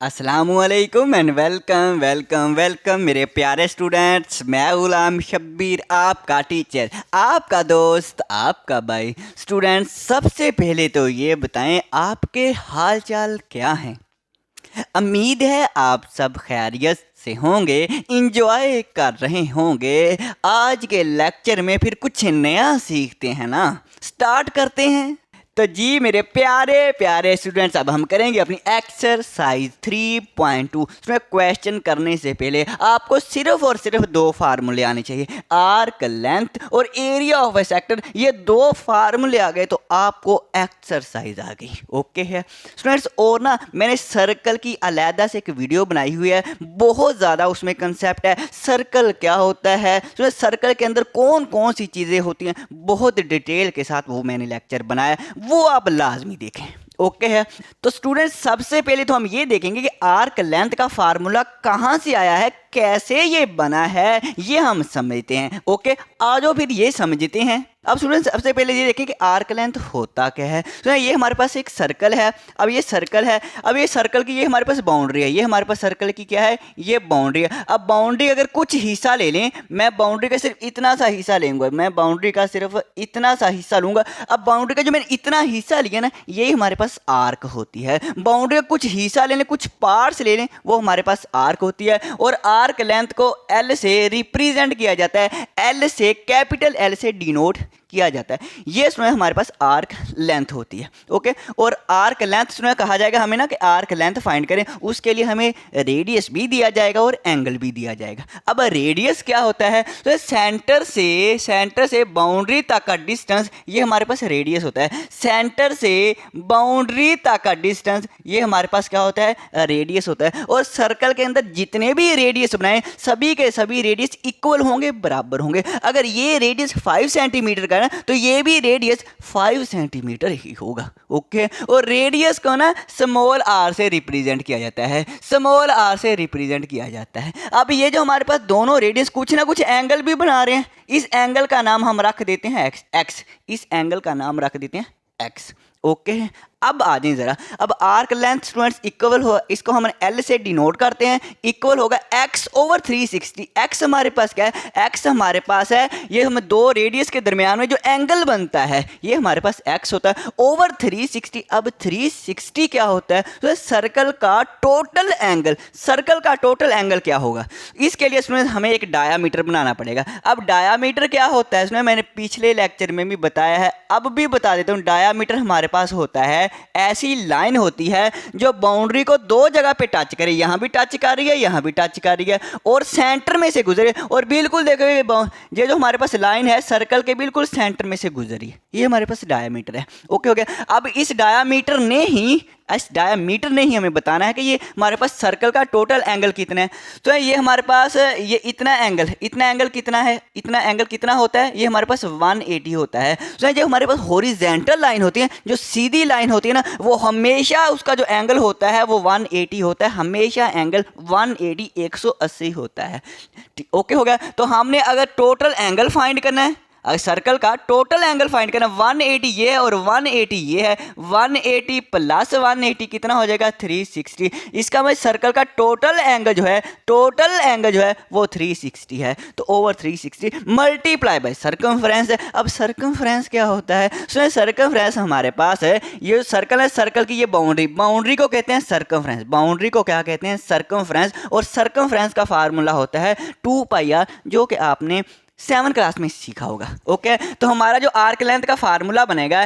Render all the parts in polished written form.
अस्सलामुअलैकुम and welcome welcome welcome मेरे प्यारे स्टूडेंट्स। मैं गुलाम शब्बीर, आपका टीचर, आपका दोस्त, आपका भाई। स्टूडेंट्स, सबसे पहले तो ये बताएं आपके हाल चाल क्या हैं। उम्मीद है आप सब खैरियत से होंगे, इंजॉय कर रहे होंगे। आज के लेक्चर में फिर कुछ नया सीखते हैं ना। स्टार्ट करते हैं। तो जी मेरे प्यारे प्यारे स्टूडेंट्स, अब हम करेंगे अपनी एक्सरसाइज 3.2। उसमें क्वेश्चन करने से पहले आपको सिर्फ और सिर्फ दो फार्मूले आने चाहिए, आर्क लेंथ और एरिया ऑफ ए सेक्टर। ये दो फार्मूले आ गए तो आपको एक्सरसाइज आ गई। ओके है स्टूडेंट्स। और ना मैंने सर्कल की अलहदा से एक वीडियो बनाई हुई है, बहुत ज़्यादा उसमें कंसेप्ट है। सर्कल क्या होता है, सर्कल के अंदर कौन कौन सी चीज़ें होती हैं, बहुत डिटेल के साथ वो मैंने लेक्चर बनाया, वो आप लाजमी देखें। ओके है। तो स्टूडेंट्स, सबसे पहले तो हम ये देखेंगे कि आर्क लेंथ का फार्मूला कहाँ से आया है, कैसे ये बना है, ये हम समझते हैं। ओके, आज फिर ये समझते हैं। अब स्टूडेंट्स, सबसे पहले ये देखें कि आर्क लेंथ होता क्या है। तो ये हमारे पास एक सर्कल है। अब ये सर्कल है, अब ये सर्कल की ये हमारे पास बाउंड्री है, ये हमारे पास सर्कल की क्या है, ये बाउंड्री है। अब बाउंड्री अगर कुछ हिस्सा ले लें, मैं बाउंड्री का सिर्फ इतना सा हिस्सा लेंगे, मैं बाउंड्री का सिर्फ इतना सा हिस्सा लूंगा। अब बाउंड्री का जो मैंने इतना हिस्सा लिया ना, यही हमारे पास आर्क होती है। बाउंड्री का कुछ हिस्सा ले लें, कुछ पार्ट्स ले लें, वो हमारे पास आर्क होती है। और आर्क लेंथ को एल से रिप्रेजेंट किया जाता है, एल से, कैपिटल एल से डिनोट किया जाता है। ये सुना हमारे पास आर्क लेंथ होती है। ओके, और आर्क लेंथ सुना कहा जाएगा हमें ना कि आर्क लेंथ फाइंड करें, उसके लिए हमें रेडियस भी दिया जाएगा और एंगल भी दिया जाएगा। अब रेडियस क्या होता है, तो सेंटर से बाउंड्री तक का डिस्टेंस, ये हमारे पास रेडियस होता है। सेंटर से बाउंड्री तक का डिस्टेंस, ये हमारे पास क्या होता है, रेडियस होता है। और सर्कल के अंदर जितने भी रेडियस बनाए, सभी के सभी रेडियस इक्वल होंगे, बराबर होंगे। अगर ये रेडियस 5 सेंटीमीटर का तो ये भी रेडियस 5 सेंटीमीटर ही होगा। ओके, और रेडियस को ना स्मॉल आर से रिप्रेजेंट किया जाता है, स्मॉल आर से रिप्रेजेंट किया जाता है। अब ये जो हमारे पास दोनों रेडियस कुछ ना कुछ एंगल भी बना रहे हैं, इस एंगल का नाम हम रख देते हैं एक्स, इस एंगल का नाम रख देते हैं एक्स। ओके, अब आ जाए जरा। अब आर्क लेंथ स्टूडेंट्स इक्वल हो, इसको हम एल से डिनोट करते हैं, इक्वल होगा एक्स ओवर 360। एक्स हमारे पास क्या है, एक्स हमारे पास है, ये हम दो रेडियस के दरमियान में जो एंगल बनता है, ये हमारे पास एक्स होता है, ओवर 360। अब 360 क्या होता है, तो सर्कल का टोटल एंगल, सर्कल का टोटल एंगल क्या होगा, इसके लिए स्टूडेंट्स हमें एक डायामीटर बनाना पड़ेगा। अब डायामीटर क्या होता है, इसमें मैंने पिछले लेक्चर में भी बताया है, अब भी बता देता हूँ। डायामीटर हमारे पास होता है, ऐसी लाइन होती है जो बाउंड्री को दो जगह पे टच करे, यहां भी टच कर रही है, यहां भी टच कर रही है, और सेंटर में से गुजरे। और बिल्कुल देखो ये जो हमारे पास लाइन है, सर्कल के बिल्कुल सेंटर में से गुजरी है, ये हमारे पास डायामीटर है। ओके हो गया। अब इस डायामीटर ने ही हमें बताना है कि ये हमारे पास सर्कल का टोटल एंगल कितना है। तो ये हमारे पास ये इतना एंगल कितना है, इतना एंगल कितना होता है, ये हमारे पास 180 होता है। तो जो हमारे पास हॉरिजॉन्टल लाइन होती है, जो सीधी लाइन होती है ना, वो हमेशा उसका जो एंगल होता है वो 180 होता है, हमेशा एंगल 180 180 होता है। ओके हो गया। तो हमने अगर टोटल एंगल फाइंड करना है, अगर सर्कल का टोटल एंगल फाइंड करना, 180 ये है और 180 ये है, 180 प्लस 180 कितना हो जाएगा, 360। इसका मतलब सर्कल का टोटल एंगल जो है वो 360 है। तो ओवर 360 मल्टीप्लाई बाय सर्कमफ्रेंस है। अब सर्कमफ्रेंस क्या होता है, सुनिए, सर्कमफ्रेंस हमारे पास है, ये सर्कल है, सर्कल की ये बाउंड्री को कहते हैं सर्कमफ्रेंस, बाउंड्री को क्या कहते हैं, सर्कमफ्रेंस। और सर्कमफ्रेंस का फार्मूला होता है 2πr, जो कि आपने 7 क्लास में सीखा होगा। ओके, तो हमारा जो आर्क लेंथ का फार्मूला बनेगा,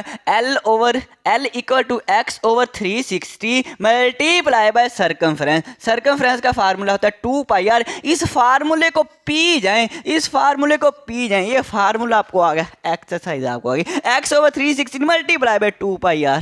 L equal to X over 360 multiply by circumference. Circumference का फार्मूला होता है 2πr। इस फार्मूले को पी जाएं, ये फार्मूला आपको आ गया, एक्सरसाइज आपको आ गई, x over 360 multiply bye 2πr।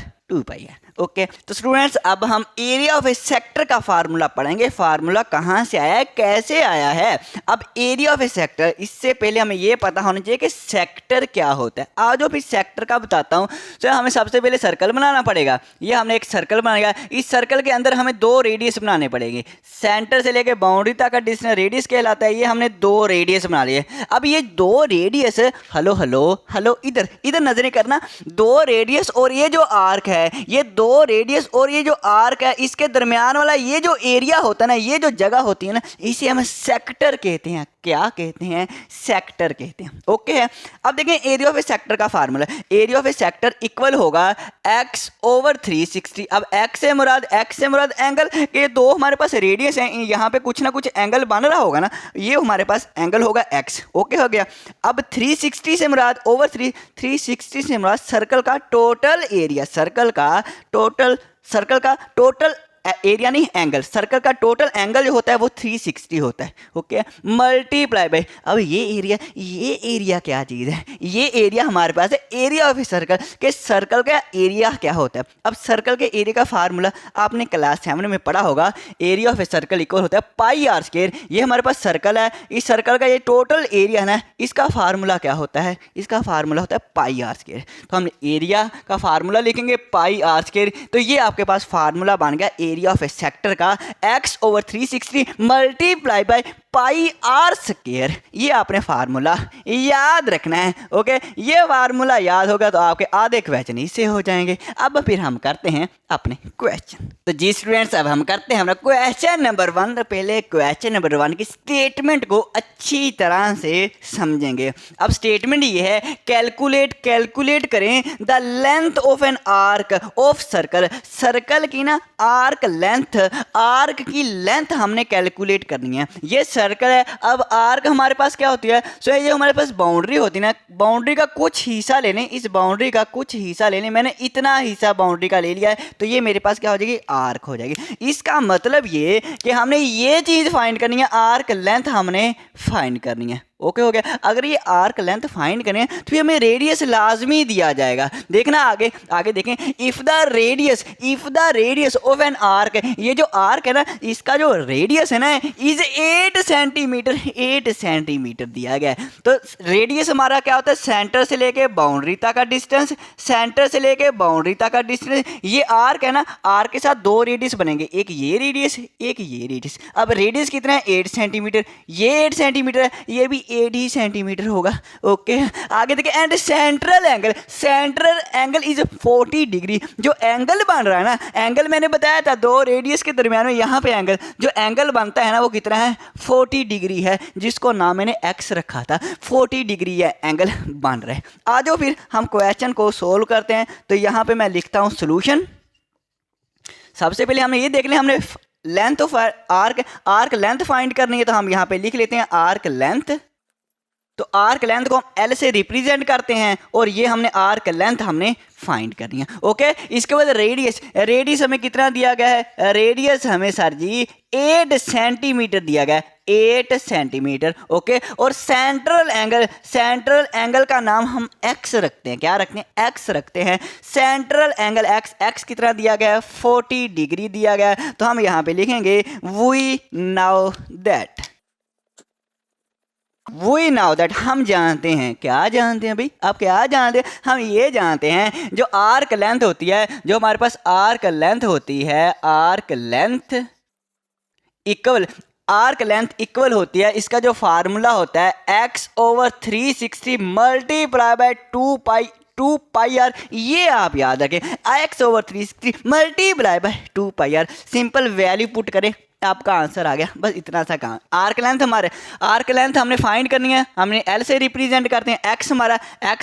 Okay, तो स्टूडेंट्स अब हम एरिया ऑफ ए सेक्टर का फार्मूला पढ़ेंगे। फार्मूला कहाँ से आया है, कैसे आया है। अब एरिया ऑफ ए सेक्टर, इससे पहले हमें ये पता होना चाहिए कि सेक्टर क्या होता है। आज फिर सेक्टर का बताता हूँ। तो हमें सबसे पहले सर्कल बनाना पड़ेगा। ये हमने एक सर्कल बनाएगा, इस सर्कल के अंदर हमें दो रेडियस बनाने पड़ेंगे, सेंटर से लेके बाउंड्री तक का डिस्टेंस रेडियस कहलाता है। ये हमने दो रेडियस बना लिए। अब ये दो रेडियस, हेलो इधर नजरें करना, दो रेडियस और ये जो आर्क है, ये दो दो रेडियस और ये जो आर्क है इसके दरमियान वाला ये जो एरिया होता है ना, ये जो जगह होती है ना, इसे हम सेक्टर कहते हैं। क्या कहते हैं? सेक्टर कहते हैं। ओके है। अब देखें एरिया ऑफ ए सेक्टर का formula, area of a sector equal होगा x ओवर 360। अब x से मुराद एंगल, ये दो हमारे पास रेडियस हैं, यहाँ पे कुछ ना कुछ एंगल बन रहा होगा ना, ये हमारे पास एंगल होगा x। ओके हो गया। अब 360 से मुराद ओवर 360 से मुराद सर्कल का टोटल एरिया, सर्कल का टोटल एरिया नहीं एंगल, सर्कल का टोटल एंगल जो होता है वो 360 होता है। ओके, मल्टीप्लाई बाय, अब ये एरिया क्या चीज़ है? ये एरिया हमारे पास है एरिया ऑफ ए सर्कल, के सर्कल का एरिया क्या होता है। अब सर्कल के एरिया का फार्मूला आपने क्लास 7 में पढ़ा होगा, area of a circle equal होता है पाई आर स्क्वायर। ये हमारे पास सर्कल है, इस सर्कल का ये टोटल एरिया है ना, इसका फार्मूला क्या होता है? इसका फार्मूला होता है पाई आर स्क्वायर। तो हम एरिया का फार्मूला लिखेंगे पाई आर स्क्वायर, तो ये आपके पास फार्मूला बन गया एरिया ऑफ ए सेक्टर का x over 360 multiply by pi R square. ये आपने फार्मूला याद रखना है। ओके, ये फार्मूला याद होगा तो आपके आधे क्वेश्चन इससे हो जाएंगे। अब फिर हम करते हैं अपने क्वेश्चन। तो जी स्टूडेंट्स, अब हम करते हैं अपना क्वेश्चन नंबर 1। तो पहले क्वेश्चन नंबर 1 की स्टेटमेंट को अच्छी तरह से समझेंगे। अब स्टेटमेंट ये है, कैलकुलेट करें the length of an arc of circle. Circle की ना आर्क की लेंथ हमने कैलकुलेट करनी है। ये सर्कल है। अब आर्क हमारे पास क्या होती है? सो ये हमारे पास बाउंड्री होती है ना, बाउंड्री का कुछ हिस्सा ले लें, इस बाउंड्री का कुछ हिस्सा ले लें। मैंने इतना हिस्सा बाउंड्री का ले लिया है, तो ये मेरे पास क्या हो जाएगी? आर्क हो जाएगी। इसका मतलब ये कि हमने ये चीज़ फाइंड करनी है, आर्क लेंथ हमने फाइंड करनी है। ओके हो गया। अगर ये आर्क लेंथ फाइंड करें तो फिर हमें रेडियस लाजमी दिया जाएगा। देखना आगे देखें, if the radius of an arc, ये जो आर्क है ना, इसका जो रेडियस है ना इज 8 सेंटीमीटर दिया गया है। तो रेडियस हमारा क्या होता है? सेंटर से लेके बाउंड्री तक का डिस्टेंस, ये आर्क है ना, आर्क के साथ दो रेडियस बनेंगे, एक ये रेडियस। अब रेडियस कितना है? 8 सेंटीमीटर। ये 8 सेंटीमीटर है, ये भी 8 ही सेंटीमीटर होगा। ओके, आगे देखिए, and central angle is 40 degree. जो एंगल बन रहा है ना, एंगल मैंने बताया था दो रेडियस के दरमियान में, यहाँ पे जो एंगल बनता है ना वो कितना है? 40 डिग्री है, जिसको नाम मैंने x रखा था। 40 डिग्री है एंगल बन रहा है। आ जाओ फिर हम क्वेश्चन को सोल्व करते हैं। तो यहाँ पे मैं लिखता हूँ सोल्यूशन। सबसे पहले हमने ये देख लिया, हमने length of arc length find करनी है, तो हम यहाँ पे लिख लेते हैं आर्क लेंथ। तो आर्क लेंथ को हम L से रिप्रेजेंट करते हैं, और ये हमने आर्क लेंथ हमने फाइंड करनी है। ओके, इसके बाद रेडियस हमें कितना दिया गया है? रेडियस हमें सर जी 8 सेंटीमीटर दिया गया है, 8 सेंटीमीटर। ओके, और सेंट्रल एंगल का नाम हम x रखते हैं। क्या रखते हैं? x रखते हैं। सेंट्रल एंगल x कितना दिया गया है? 40 डिग्री दिया गया है। तो हम यहाँ पे लिखेंगे वी नाउ दैट, हम जानते हैं। क्या जानते हैं भाई? आप क्या जानते हैं? हम ये जानते हैं, जो आर्क लेंथ होती है, जो हमारे पास आर्क लेंथ होती है, आर्क लेंथ इक्वल होती है, इसका जो फार्मूला होता है x over 360 multiply by 2 pi R. ये आप याद रखें, x over 360 multiply by 2 pi R. Simple value put करें, आपका आंसर आ गया। बस इतना सा काम। आर्क लेंथ हमने फाइंड करनी है, हमने L से रिप्रेजेंट करते हैं। x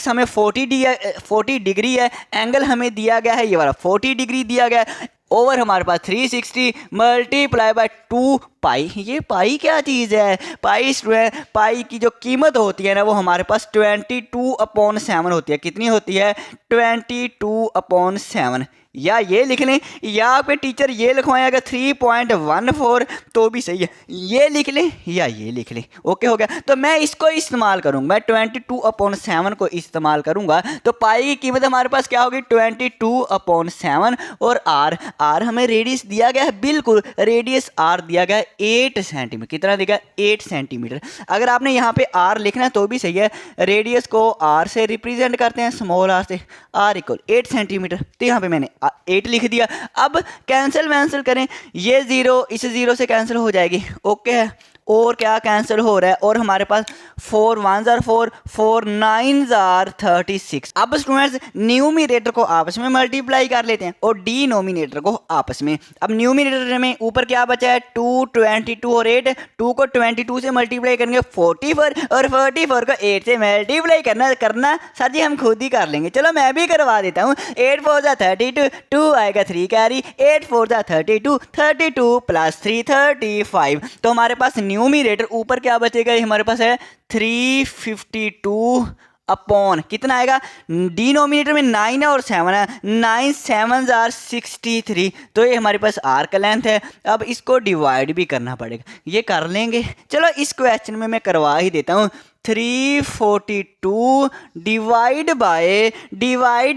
हमें 40 डिग्री है, एंगल हमें दिया गया है ये वाला 40 डिग्री दिया गया है, ओवर हमारे पास 360 मल्टीप्लाई बाय 2 पाई। ये पाई क्या चीज़ है? पाई की जो कीमत होती है ना, वो हमारे पास 22/7 होती है। कितनी होती है? 22/7। या ये लिख लें, या आपके टीचर ये लिखवाएगा 3.14 तो भी सही है। ये लिख लें या ये लिख लें। ओके हो गया। तो मैं इसको इस्तेमाल करूँगा, मैं 22/7 को इस्तेमाल करूँगा। तो पाई की कीमत हमारे पास क्या होगी? 22/7। और आर हमें रेडियस दिया गया है, बिल्कुल रेडियस आर दिया गया है 8 सेंटीमीटर। कितना दिया? 8 सेंटीमीटर। अगर आपने यहाँ पे आर लिखना है तो भी सही है। रेडियस को आर से रिप्रेजेंट करते हैं, स्मॉल आर से, आर इक्वल 8 सेंटीमीटर। तो यहाँ पे मैंने 8 लिख दिया। अब कैंसिल करें, ये 0 इस 0 से कैंसिल हो जाएगी। ओके है। और क्या कैंसिल हो रहा है, और हमारे पास 4 1 जार 4, 4 9 जार 36। अब स्टूडेंट्स न्यूमिनेटर को आपस में मल्टीप्लाई कर लेते हैं और डिनोमिनेटर को आपस में। अब न्यूमिनेटर में ऊपर क्या बचा है 2, 22 और 8। 2 को 22 से मल्टीप्लाई करेंगे 44, और 44 को 8 से मल्टीप्लाई करना सर जी हम खुद ही कर लेंगे। चलो मैं भी करवा देता हूँ। 8 4 जा 32, 2 आएगा 3 कैरी, 8 4 जा 32, 32 प्लस 3 35। तो हमारे पास न्यूमिनेटर ऊपर क्या बचेगा, ये हमारे पास है 352 अपॉन कितना आएगा, डिनोमिनेटर में 9 है और 7 है, 9 7 जार 63। तो ये हमारे पास आर का लेंथ है। अब इसको डिवाइड भी करना पड़ेगा, ये कर लेंगे। चलो इस क्वेश्चन में मैं करवा ही देता हूँ। 342 डिवाइड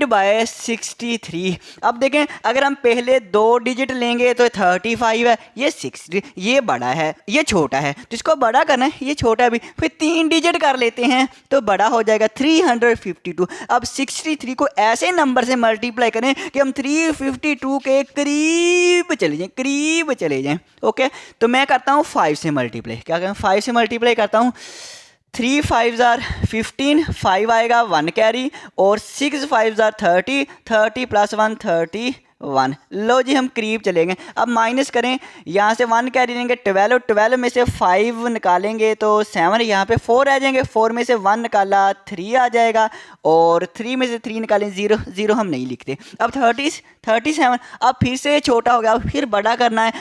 बाय 63। अब देखें अगर हम पहले 2 डिजिट लेंगे तो 35 है, ये 60, ये बड़ा है ये छोटा है, तो इसको बड़ा करना है, ये छोटा भी, फिर 3 डिजिट कर लेते हैं तो बड़ा हो जाएगा 352। अब 63 को ऐसे नंबर से मल्टीप्लाई करें कि हम 352 के करीब चले जाएं। ओके, तो मैं करता हूँ 5 से मल्टीप्लाई। क्या करें, 5 से मल्टीप्लाई करता हूँ। 3 5 जार 15, 5 आएगा 1 कैरी, और 6 5 जार 30, 30 प्लस 1 31। लो जी हम करीब चलेंगे। अब माइनस करें, यहाँ से 1 कैरी लेंगे 12, 12 में से 5 निकालेंगे तो 7, यहाँ पे 4 आ जाएंगे, 4 में से 1 निकाला 3 आ जाएगा, और 3 में से 3 निकालें 0, 0 हम नहीं लिखते। अब 37। अब फिर से छोटा हो गया, अब फिर बड़ा करना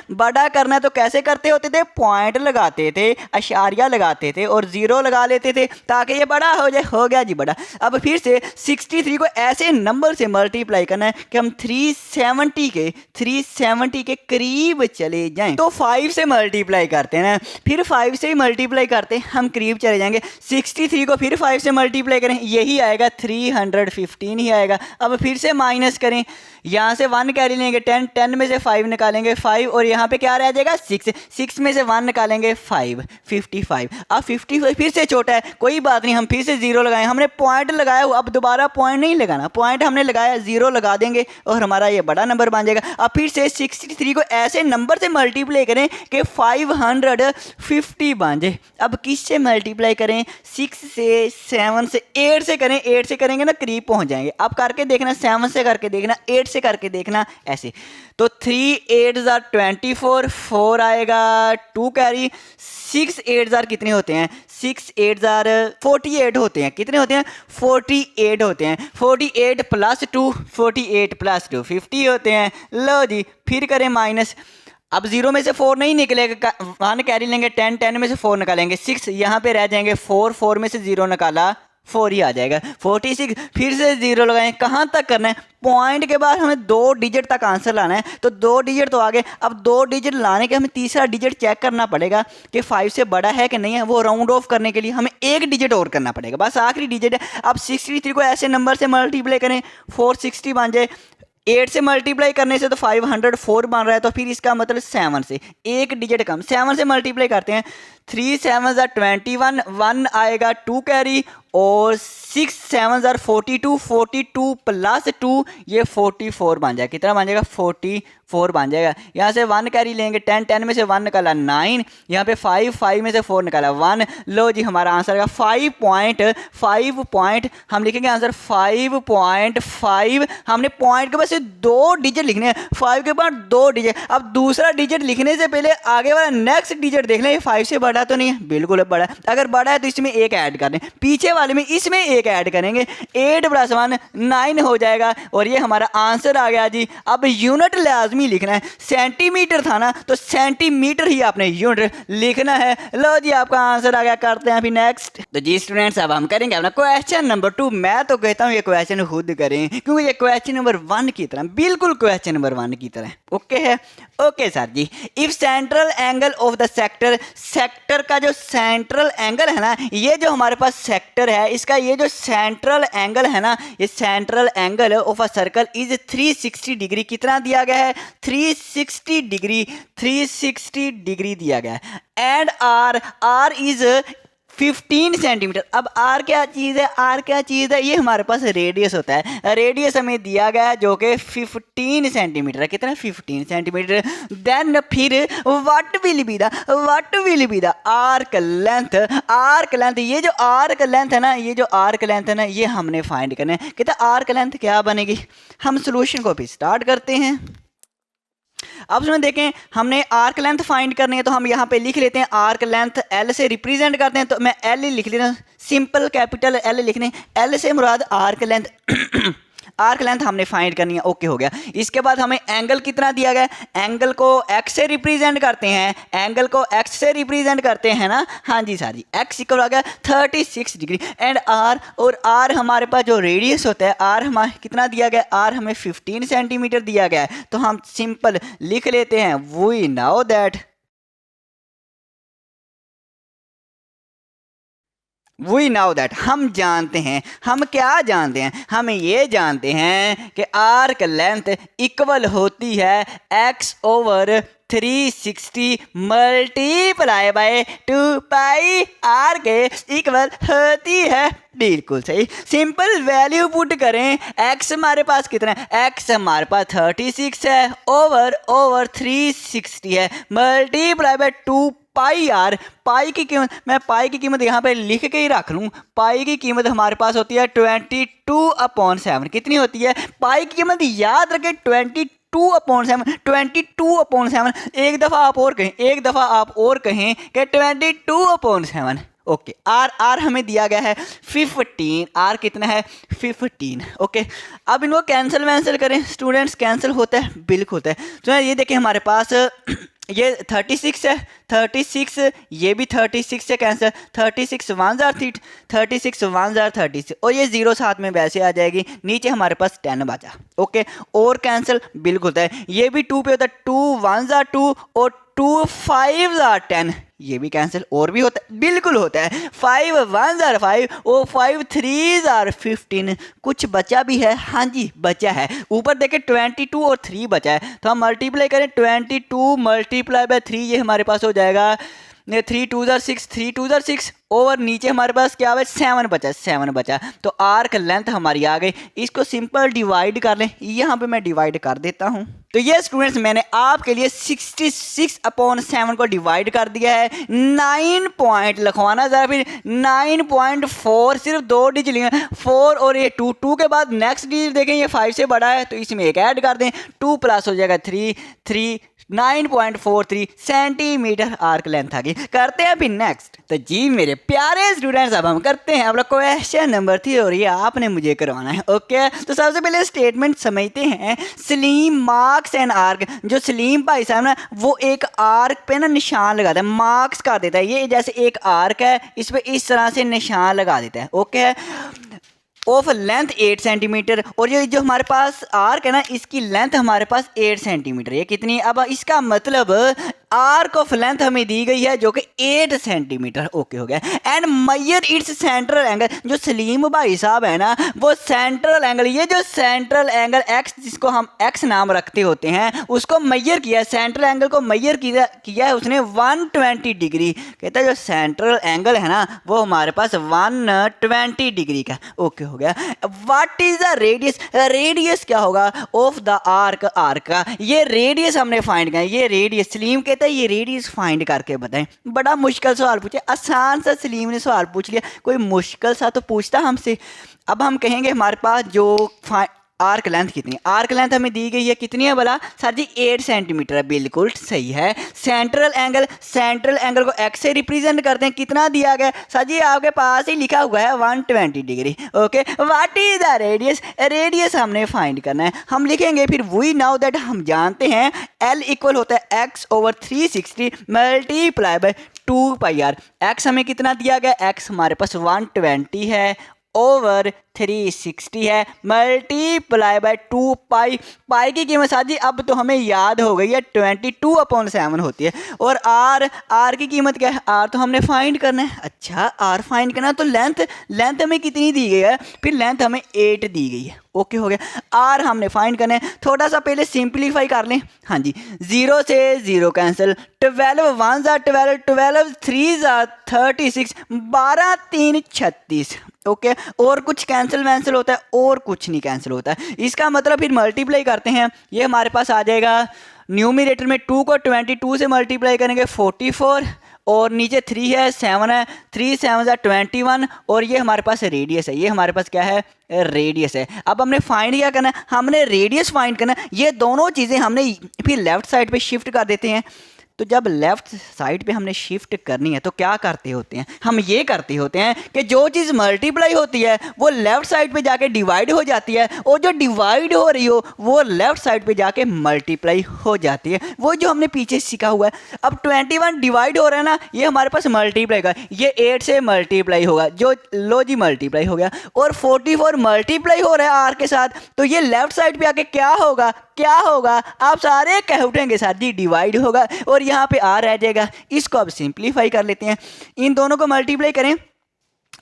है तो कैसे करते होते थे, पॉइंट लगाते थे, अशारिया लगाते थे और 0 लगा लेते थे ताकि ये बड़ा हो जाए। हो गया जी बड़ा। अब फिर से 63 को ऐसे नंबर से मल्टीप्लाई करना है कि हम 370 के करीब चले जाएं। तो 5 से मल्टीप्लाई करते हैं, फिर 5 से ही मल्टीप्लाई करते हैं, हम करीब चले जाएंगे। 63 को फिर 5 से मल्टीप्लाई करें, यही आएगा 315 ही आएगा। अब फिर से माइनस करें, यहाँ से 1 कैरी लेंगे 10, 10 में से 5 निकालेंगे 5, और यहाँ पे क्या रह जाएगा 6, 6 में से 1 निकालेंगे 5, 55। अब 55 फिर से छोटा है, कोई बात नहीं, हम फिर से 0 लगाएं। हमने पॉइंट लगाया, अब दोबारा पॉइंट नहीं लगाना, पॉइंट हमने लगाया 0 लगा देंगे और हमारा ये बड़ा नंबर बन जाएगा। अब फिर से 63 को ऐसे नंबर से मल्टीप्लाई करें कि 550 बन जाए। अब किससे मल्टीप्लाई करें, 6 से, 7 से, 8 से करें। 8 से करेंगे ना करीब पहुंच जाएंगे। अब करके देखना, 7 से करके देखना, 8 से करके देखना, ऐसे। तो 3 8 जार 24, 4 आएगा 2 कैरी, 6 8 जार कितने होते हैं, 6 8 जार 48 होते हैं। कितने होते हैं, 48 होते हैं। 48 प्लस 2, 48 प्लस 2 50 होते हैं। लो जी फिर करें माइनस। अब 0 में से 4 नहीं निकलेगा, 1 कैरी लेंगे 10, 10 में से 4 निकालेंगे 6, यहाँ पे रह जाएंगे 4, 4 में से 0 निकाला 4 ही आ जाएगा। 46 फिर से 0 लगाएं। कहाँ तक करना है, पॉइंट के बाद हमें 2 डिजिट तक आंसर लाना है, तो 2 डिजिट तो आगे। अब 2 डिजिट लाने के हमें तीसरा डिजिट चेक करना पड़ेगा कि 5 से बड़ा है कि नहीं है। वो राउंड ऑफ करने के लिए हमें 1 डिजिट और करना पड़ेगा, बस आखिरी डिजिट है। अब 63 को ऐसे नंबर से मल्टीप्लाई करें 460 बन जाए। 8 से मल्टीप्लाई करने से तो 504 बन रहा है, तो फिर इसका मतलब 7 से 1 डिजिट कम, 7 से मल्टीप्लाई करते हैं। 3 7 जार 21, 1 आएगा 2 कैरी, और 6 7 जार 42, 42 प्लस 2 ये 44 बन जाएगा। कितना बन जाएगा, 44 बन जाएगा। यहाँ से 1 कैरी लेंगे 10, 10 में से 1 निकाला 9, यहाँ पे 5, 5 में से 4 निकाला 1। लो जी हमारा आंसर का 5 पॉइंट हम लिखेंगे आंसर 5.5। हमने पॉइंट के बाद से 2 डिजिट लिखने हैं, 5 के बाद 2 डिजिट। अब दूसरा डिजिट लिखने से पहले आगे वाला नेक्स्ट डिजिट देख लें, 5 से बड़ा तो नहीं है, बिल्कुल बड़ा। अगर बड़ा है तो इसमें 1 ऐड कर दें, पीछे वाले में इसमें 1 ऐड करेंगे, 8 प्लस 1 9 हो जाएगा, और ये हमारा आंसर आ गया जी। अब यूनिट लाजमी लिखना है, सेंटीमीटर था ना तो सेंटीमीटर ही आपने यूनिट लिखना है। लो जी आपका आंसर आ गया। करते हैं अभी नेक्स्ट। तो जी स्टूडेंट्स अब हम करेंगे अपना क्वेश्चन नंबर 2। मैं तो कहता हूँ ये क्वेश्चन खुद करें, क्योंकि ये क्वेश्चन नंबर 1 की तरह, बिल्कुल क्वेश्चन नंबर 1 की तरह। ओके है, okay sir ji. If central angle of the sector का जो सेंट्रल एंगल है ना, ये जो हमारे पास सेक्टर है इसका ये जो सेंट्रल एंगल है ना, ये central angle of a circle is 360 degree. कितना दिया गया है, 360 डिग्री, 360 डिग्री दिया गया है। And R is 15 centimetre. अब आर क्या चीज़ है, आर क्या चीज़ है, ये हमारे पास रेडियस होता है। रेडियस हमें दिया गया है जो कि 15 सेंटीमीटर है। कितना, 15 सेंटीमीटर। देन फिर what will be the arc length. Arc length, ये जो आर्क लेंथ है ना, ये जो आर्क लेंथ है ना, ये हमने फाइंड करना है। कहता आर्क लेंथ क्या बनेगी। हम सोल्यूशन को भी स्टार्ट करते हैं। अब उसमें देखें, हमने आर्क लेंथ फाइंड करनी है, तो हम यहाँ पे लिख लेते हैं आर्क लेंथ एल से रिप्रेजेंट करते हैं। तो मैं एल ही लिख लेता हूँ, सिंपल कैपिटल एल लिखने। एल से मुराद आर्क लेंथ आर्क लेंथ हमने फाइंड करनी है। ओके हो गया। इसके बाद हमें एंगल कितना दिया गया, एंगल को एक्स से रिप्रेजेंट करते हैं। एंगल को एक्स से रिप्रेजेंट करते हैं ना, हाँ जी सर जी। एक्स इक्वल आ गया 36 डिग्री। एंड आर, और आर हमारे पास जो रेडियस होता है, आर हमारे कितना दिया गया, आर हमें 15 सेंटीमीटर दिया गया है। तो हम सिंपल लिख लेते हैं वी नाउ दैट हम जानते हैं, हम क्या जानते हैं, हम ये जानते हैं कि आर्क लेंथ इक्वल होती है x over 360 multiply by 2 pi R के इक्वल होती है। बिल्कुल सही। सिंपल वैल्यू पुट करें, x हमारे पास कितना है, x हमारे पास 36 है, ओवर 360 है, मल्टीप्लाई बाय 2 पाई आर। पाई की कीमत, मैं पाई की कीमत यहाँ पे लिख के ही रख लूँ। पाई की कीमत हमारे पास होती है 22/7। कितनी होती है पाई की कीमत, याद रखें 22/7। 22/7। एक दफ़ा आप और कहें कि 22/7। ओके। आर हमें दिया गया है 15। आर कितना है, 15। ओके। अब इनको कैंसिल करें स्टूडेंट्स, कैंसिल होता है, बिल्कुल होता है। तो ये देखें हमारे पास ये 36 है, 36, ये भी 36 से कैंसिल, 36 1 जार 36 और ये 0 साथ में वैसे आ जाएगी। नीचे हमारे पास 10 बचा। ओके। और कैंसिल बिल्कुल होता है। ये भी 2 पे होता है, 2 1 जार 2 और 2 5 जार 10, ये भी कैंसिल और भी होता है, बिल्कुल होता है। 5 1 जार 5 और 5 3 जार 15। कुछ बचा भी है, हाँ जी बचा है। ऊपर देखें 22 और 3 बचा है, तो हम मल्टीप्लाई करें 22 मल्टीप्लाई बाय 3, ये हमारे पास हो जाएगा 3 2 जार 6, 3 2 जार 6। और नीचे हमारे पास क्या है, 7 बचा। तो आर्क लेंथ हमारी आ गई। इसको सिंपल डिवाइड कर लें, यहाँ पे मैं डिवाइड कर देता हूँ। तो ये स्टूडेंट्स मैंने आपके लिए 66/7 को डिवाइड कर दिया है। 9 पॉइंट लिखवाना ज़रा, फिर 9.4, सिर्फ 2 डिजिट लिखना, 4 और ये 2 के बाद नेक्स्ट डिजिट देखें, ये 5 से बड़ा है तो इसमें एक ऐड कर दें, 2 प्लस हो जाएगा 3 9.43 सेंटीमीटर आर्क लेंथ आ गई। करते हैं फिर नेक्स्ट। तो जी मेरे प्यारे स्टूडेंट्स, अब हम करते हैं अब क्वेश्चन नंबर 3 और ये आपने मुझे करवाना है। ओके। तो सबसे पहले स्टेटमेंट समझते हैं। सलीम मार्क्स एंड आर्क, जो सलीम भाई साहब ना, वो एक आर्क पे ना निशान लगाता है, मार्क्स कर देता है। ये जैसे एक आर्क है, इस पे इस तरह से निशान लगा देता है। ओके। ऑफ लेंथ 8 सेंटीमीटर, और ये जो हमारे पास आर्क है ना, इसकी लेंथ हमारे पास 8 सेंटीमीटर। ये कितनी, अब इसका मतलब आर्क ऑफ लेंथ हमें दी गई है जो कि 8 सेंटीमीटर। ओके हो गया। And Maihar it's central angle, जो सलीम भाई साहब है ना, वो सेंट्रल एंगल, ये जो सेंट्रल एंगल एक्स, जिसको हम एक्स नाम रखते होते हैं, उसको मैयर किया, सेंट्रल एंगल को मैयर किया है उसने 120 डिग्री। कहता है जो सेंट्रल एंगल है ना, वो हमारे पास 120 डिग्री का। ओके हो गया। What is the radius, radius क्या होगा ऑफ द आर्क, आर्क का ये रेडियस हमने फाइंड किया। ये रेडियस, सलीम कहता है ये रेडियस फाइंड करके बताएं। बड़ा मुश्किल सवाल पूछे, आसान सा सलीम ने सवाल पूछ लिया, कोई मुश्किल सा तो पूछता हमसे। अब हम कहेंगे हमारे पास जो आर्क लेंथ कितनी, आर्क लेंथ हमें दी गई है, कितनी है बोला सर जी 8 सेंटीमीटर है। बिल्कुल सही है। सेंट्रल एंगल को एक्स से रिप्रेजेंट करते हैं, कितना दिया गया सर जी, आपके पास ही लिखा हुआ है 120 degree. Okay. What is the radius, radius हमने फाइंड करना है। हम लिखेंगे फिर वी नाउ दैट, हम जानते हैं एल इक्वल होता है X over 360 multiply by 2 pi R. X हमें कितना दिया गया, एक्स हमारे पास 120 है, ओवर 360 है मल्टीप्लाई बाय 2 पाई। पाई की कीमत साथ जी अब तो हमें याद हो गई है 22/7 होती है। और आर की कीमत क्या है, आर तो हमने फाइंड करना है। अच्छा आर फाइंड करना है तो लेंथ हमें कितनी दी गई है, फिर लेंथ हमें 8 दी गई है। ओके हो गया, आर हमने फाइंड करना है। थोड़ा सा पहले सिंप्लीफाई कर लें। हाँ जी 0 से 0 कैंसिल, 12 1 12, 12 3 36, 12 3 36। ओके और कुछ कैंसिल वैंसिल होता है और कुछ नहीं कैंसिल होता है। इसका मतलब फिर मल्टीप्लाई करते हैं, ये हमारे पास आ जाएगा न्यूमरेटर में 2 को 22 से मल्टीप्लाई करेंगे 44, और नीचे 3 है 7 है, 3 7 21, और ये हमारे पास रेडियस है। ये हमारे पास क्या है, रेडियस है। अब हमने फाइंड क्या करना है, हमने रेडियस फाइंड करना है। ये दोनों चीज़ें हमने फिर लेफ्ट साइड पे शिफ्ट कर देते हैं। तो जब लेफ़्ट साइड पे हमने शिफ्ट करनी है तो क्या करते होते हैं, हम ये करते होते हैं कि जो चीज़ मल्टीप्लाई होती है वो लेफ़्ट साइड पे जाके डिवाइड हो जाती है, और जो डिवाइड हो रही हो वो लेफ़्ट साइड पे जाके मल्टीप्लाई हो जाती है। वो जो हमने पीछे सीखा हुआ है। अब 21 डिवाइड हो रहा है ना, ये हमारे पास मल्टीप्लाई का, ये 8 से मल्टीप्लाई होगा, जो लो जी मल्टीप्लाई हो गया। और 44 मल्टीप्लाई हो रहा है आर के साथ, तो ये लेफ़्ट साइड पे आके क्या होगा, आप सारे कह उठेंगे सर जी डिवाइड होगा, और यहाँ पे आ रह जाएगा। इसको अब सिंप्लीफाई कर लेते हैं, इन दोनों को मल्टीप्लाई करें।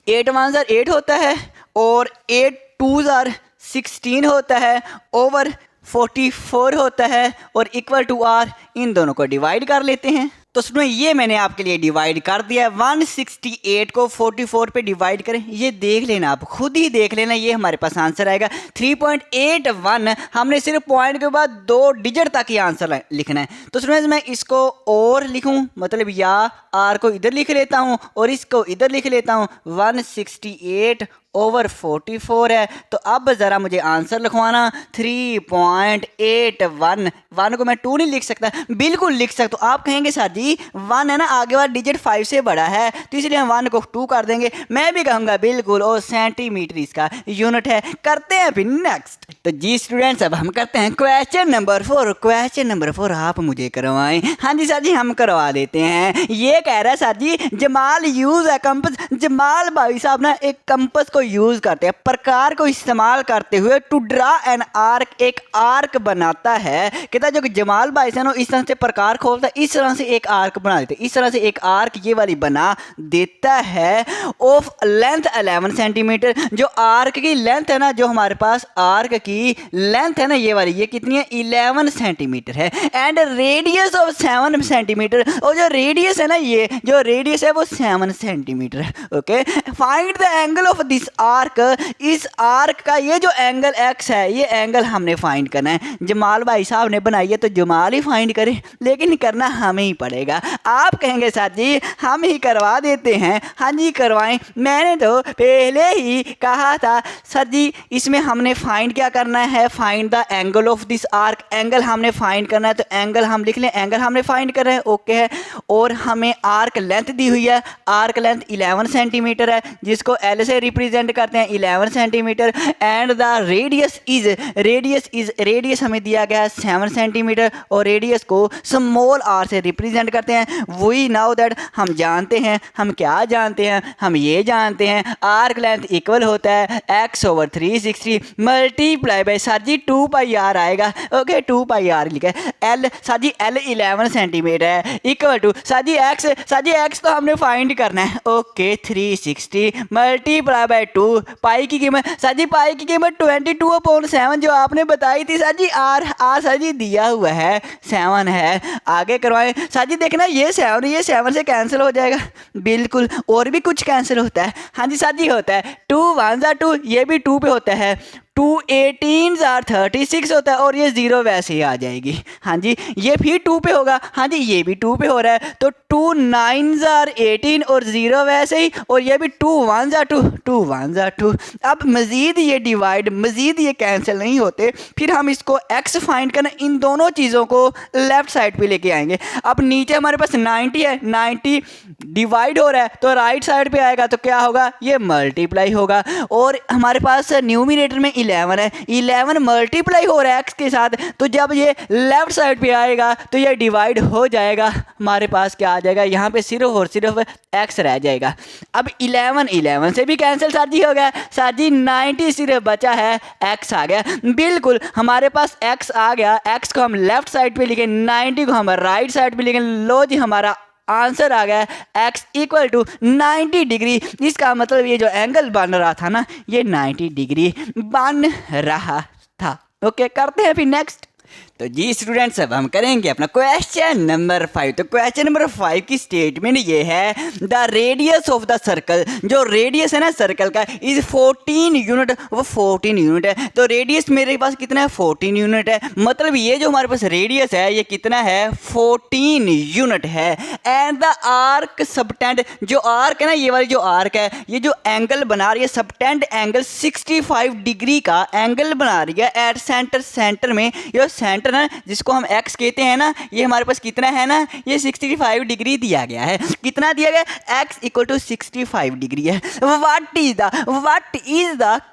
8 1 8 होता है, और 8 2 16 होता है, ओवर 44 होता है, और इक्वल टू आर। इन दोनों को डिवाइड कर लेते हैं। तो सुनो ये मैंने आपके लिए डिवाइड कर दिया है। 168 को 44 पे डिवाइड करें, ये देख लेना, आप खुद ही देख लेना, ये हमारे पास आंसर आएगा 3.81। हमने सिर्फ पॉइंट के बाद 2 डिजिट तक ही आंसर लिखना है। तो सुनो मैं इसको और लिखूं, मतलब या आर को इधर लिख लेता हूं और इसको इधर लिख लेता हूं। 168 ओवर 44 है। तो अब ज़रा मुझे आंसर लिखवाना 3.81। 1 को मैं 2 नहीं लिख सकता, बिल्कुल लिख सकता हूँ। आप कहेंगे सर जी 1 है ना, आगे वाला डिजिट 5 से बड़ा है, तो इसलिए हम 1 को 2 कर देंगे। मैं भी कहूँगा बिल्कुल, और सेंटीमीटर इसका यूनिट है। करते हैं फिर नेक्स्ट। तो जी स्टूडेंट्स अब हम करते हैं क्वेश्चन नंबर 4। क्वेश्चन नंबर 4 आप मुझे करवाएं। हाँ जी सर जी हम करवा देते हैं। ये कह रहा है सर जी जमाल यूज है कंपस। जमाल भाई साहब ना एक कंपस को यूज करते हैं, प्रकार को इस्तेमाल करते हुए टू ड्रा एन आर्क, एक आर्क बनाता है। कहता है जो कि जमाल भाई से ना इस तरह से प्रकार खोलता है, इस तरह से एक आर्क बना देते, इस तरह से एक आर्क ये वाली बना देता है ऑफ लेंथ 11 सेंटीमीटर। जो आर्क की लेंथ है ना, जो हमारे पास आर्क की लेंथ है ना ये वाली, ये कितनी है 11 सेंटीमीटर है। एंड रेडियस ऑफ 7 सेंटीमीटर, और जो रेडियस है ना, ये जो रेडियस है वो 7 सेंटीमीटर है। Okay find the angle of this arc. इस आर्क का ये जो एंगल एक्स है, ये एंगल हमने फाइंड करना है। जमाल भाई साहब ने बनाई है तो जमाल ही फाइंड करे, लेकिन करना हमें ही पड़ेगा। आप कहेंगे सर जी हम ही करवा देते हैं। हाँ जी करवाएं, मैंने तो पहले ही कहा था सर जी इसमें हमने फाइंड क्या करना है, find the angle of this arc. Angle हमने फाइंड करना है, तो एंगल हम लिख लें, एंगल हमने फाइंड कर रहे हैं। ओके है, और हमें आर्क लेंथ दी हुई है, आर्क लेंथ 11 सेंटीमीटर है, जिसको एल से रिप्रेजेंट करते हैं 11 सेंटीमीटर। एंड द रेडियस हमें दिया गया है 7 सेंटीमीटर, और रेडियस को स्मॉल आर से रिप्रेजेंट करते हैं। वी नाउ दैट, हम जानते हैं, हम क्या जानते हैं, हम ये जानते हैं आर्क लेंथ इक्वल होता है x over 360 multiply by sir ji 2 pi R आएगा। ओके 2 पाई आर लिखा है। L sir ji L 11 centimetre है, equal to sir ji X तो हमने फाइंड करना है। ओके 360 मल्टीप्लाई बाय 2, पाई की कीमत सर जी, पाई की कीमत 22/7 जो आपने बताई थी सर जी। आर सर जी दिया हुआ है 7 है। आगे करवाएं सर जी, देखना ये 7 से कैंसिल हो जाएगा, बिल्कुल। और भी कुछ कैंसिल होता है, हाँ जी सर जी होता है। 2 1 2, ये भी 2 पे होता है। 2 18 36 होता है, और ये 0 वैसे ही आ जाएगी। हाँ जी ये फिर 2 पे होगा, हाँ जी ये भी 2 पे हो रहा है। तो 2 9 18 और 0 वैसे ही, और ये भी 2 1 2, 2 1 2। अब मज़ीद ये डिवाइड, मज़ीद ये कैंसिल नहीं होते। फिर हम इसको x फाइंड करना, इन दोनों चीज़ों को लेफ़्ट साइड पे लेके आएंगे। अब नीचे हमारे पास 90 है, डिवाइड हो रहा है तो राइट साइड पे आएगा तो क्या होगा, ये मल्टीप्लाई होगा। और हमारे पास न्यूमिनेटर में 11 है, 11 मल्टीप्लाई हो रहा है एक्स के साथ, तो जब ये लेफ्ट साइड पे आएगा तो ये डिवाइड हो जाएगा, हमारे पास क्या आ जाएगा, यहाँ पे सिर्फ और सिर्फ एक्स रह जाएगा। अब 11 से भी कैंसिल सर जी हो गया, सर जी 90 सिर्फ बचा है, एक्स आ गया। बिल्कुल हमारे पास एक्स आ गया, एक्स को हम लेफ्ट साइड पे लिखें, 90 को हम राइट साइड पे लिखें। लो जी हमारा आंसर आ गया x इक्वल टू 90 डिग्री। इसका मतलब ये जो एंगल बन रहा था ना, ये 90 डिग्री बन रहा था। ओके, करते हैं फिर नेक्स्ट। तो जी स्टूडेंट्स, अब हम करेंगे अपना क्वेश्चन नंबर 5। तो क्वेश्चन नंबर 5 की स्टेटमेंट ये है, the radius of the circle, जो रेडियस है ना सर्कल का, इज 14 यूनिट, वो 14 यूनिट है। तो रेडियस मेरे पास कितना है, 14 यूनिट है। मतलब ये जो हमारे पास रेडियस है ये कितना है, 14 यूनिट है। एंड द आर्क सबटेंड, जो आर्क है ना, ये वाली जो आर्क है, ये जो एंगल बना रही है सबटेंड एंगल 65 डिग्री का एंगल बना रही है एट सेंटर, सेंटर में ये सेंटर ना, जिसको हम x कहते हैं ना, ये हमारे पास कितना है ना, ये 65 डिग्री दिया गया है। कितना दिया गया, x इक्वल टू 65 डिग्री है। व्हाट इज द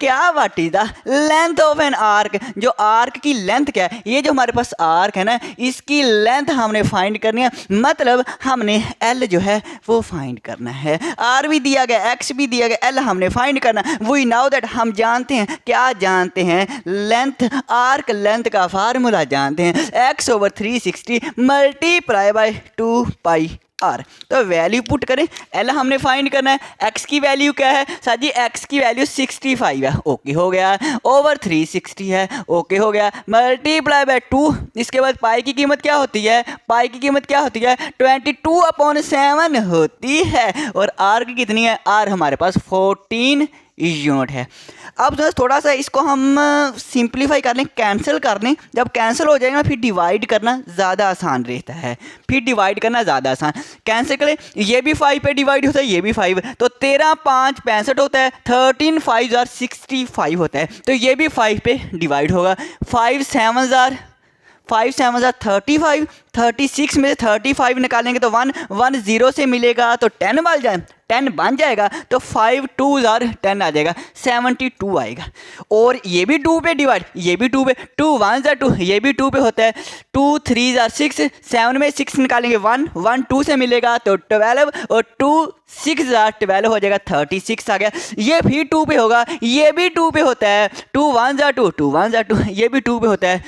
क्या, what is the length of an arc, जो आर्क की लेंथ क्या है, ये जो हमारे पास आर्क है ना, इसकी लेंथ हमने फाइंड करनी है। मतलब हमने l जो है वो फाइंड करना है। r भी दिया गया, x भी दिया गया, l हमने फाइंड करना। वी नाउ दैट, हम जानते हैं, क्या जानते हैं, लेंथ, आर्क लेंथ का फार्मूला जानते हैं, x over 360 multiply by 2 pi R. तो वैल्यू पुट करें, एल हमने फाइंड करना है, एक्स की वैल्यू क्या है सर जी, एक्स की वैल्यू 65 है, ओके हो गया, ओवर 360 है, ओके हो गया, मल्टीप्लाई बाय 2। इसके बाद पाई की कीमत क्या होती है, पाई की कीमत क्या होती है, 22/7 होती है। और आर की कितनी है, आर हमारे पास 14 यूनिट है। अब थोड़ा सा इसको हम सिंप्लीफाई कर लें, कैंसिल कर लें। जब कैंसिल हो जाएगा फिर डिवाइड करना ज़्यादा आसान रहता है, फिर डिवाइड करना ज़्यादा आसान। कैंसिल करें, ये भी 5 पे डिवाइड होता है, ये भी 5, तो 13 5 65 होता है, 13 5 65 होता है, तो ये भी 5 पे डिवाइड होगा। 5 7 35, 36 में से 35 निकालेंगे तो 1 0 से मिलेगा तो 10 बन जाएगा, तो 5 2 10 आ जाएगा, 72 आएगा। और ये भी 2 पे डिवाइड, ये भी 2 पे, 2 1 2, ये भी 2 पे होता है, 2 3 6, 7 में 6 निकालेंगे 1 2 से मिलेगा तो 12, और 2 6 12 हो जाएगा, 36 आ गया। ये भी 2 पे होगा, ये भी 2 पे होता है, 2 1 2, 2 1 2, ये भी 2 पे होता है,